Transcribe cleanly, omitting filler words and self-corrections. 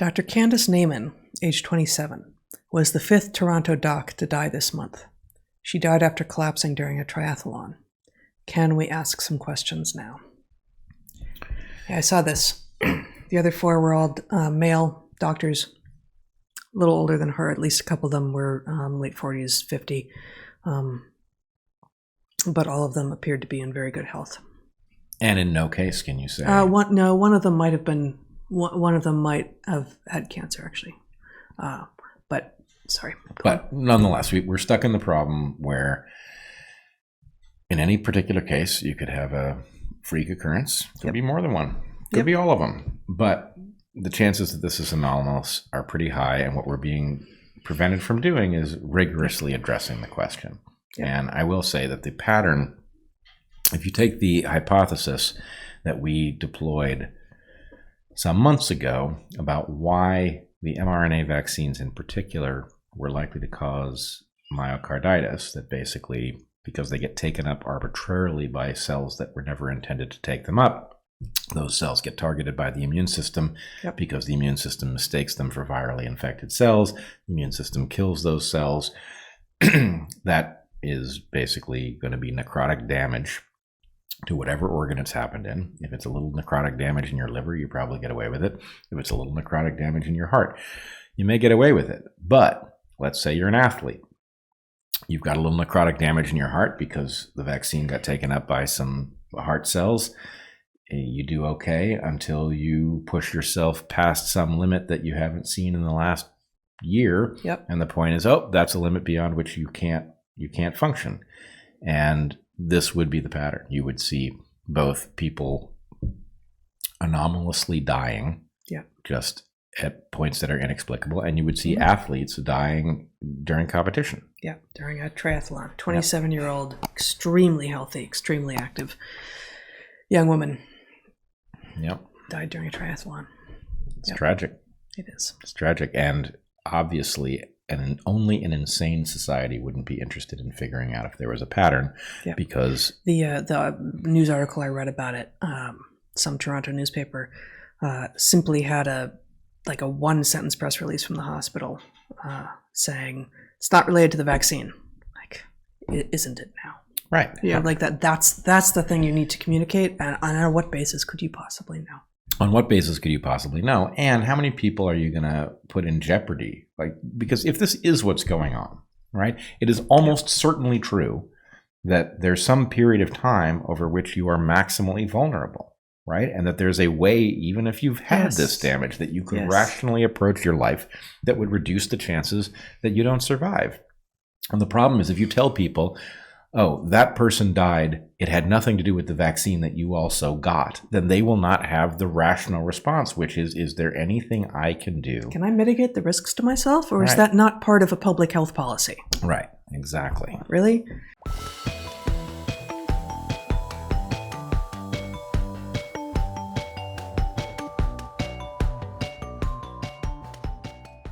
Dr. Candace Naiman, age 27, was the 5th Toronto doc to die this month. She died after collapsing during a triathlon. Can we ask some questions now? Yeah, I saw this. The other 4 were all male doctors, a little older than her. At least a couple of them were late 40s, 50. But all of them appeared to be in very good health. And in no case can you say? One of them might have been. One of them might have had cancer, actually. But sorry. But nonetheless, we're stuck in the problem where, in any particular case, you could have a freak occurrence. Could be more than one. Could be all of them. But the chances that this is anomalous are pretty high, and what we're being prevented from doing is rigorously addressing the question. And I will say that the pattern, if you take the hypothesis that we deployed some months ago about why the mRNA vaccines in particular were likely to cause myocarditis, that basically because they get taken up arbitrarily by cells that were never intended to take them up, those cells get targeted by the immune system because the immune system mistakes them for virally infected cells. The immune system kills those cells. That is basically going to be necrotic damage to whatever organ it's happened in. If it's a little necrotic damage in your liver, you probably get away with it. If it's a little necrotic damage in your heart, you may get away with it. But let's say you're an athlete. You've got a little necrotic damage in your heart because the vaccine got taken up by some heart cells. You do okay until you push yourself past some limit that you haven't seen in the last year. And the point is, that's a limit beyond which you can't function. And this would be the pattern. You would see both people anomalously dying just at points that are inexplicable, and you would see athletes dying during competition. During a triathlon. 27-year-old, extremely healthy, extremely active young woman died during a triathlon. It's tragic. It is. It's tragic, and obviously only an insane society wouldn't be interested in figuring out if there was a pattern, because the news article I read about it, some Toronto newspaper simply had a 1-sentence press release from the hospital saying it's not related to the vaccine. Isn't it now? Right. That's the thing you need to communicate. And on what basis could you possibly know? On what basis could you possibly know? And how many people are you going to put in jeopardy? Because if this is what's going on, right, it is almost certainly true that there's some period of time over which you are maximally vulnerable, right? And that there's a way, even if you've had this damage, that you could rationally approach your life that would reduce the chances that you don't survive. And the problem is, if you tell people, that person died, it had nothing to do with the vaccine that you also got, then they will not have the rational response, which is there anything I can do? Can I mitigate the risks to myself, or is that not part of a public health policy? Right, exactly. Really?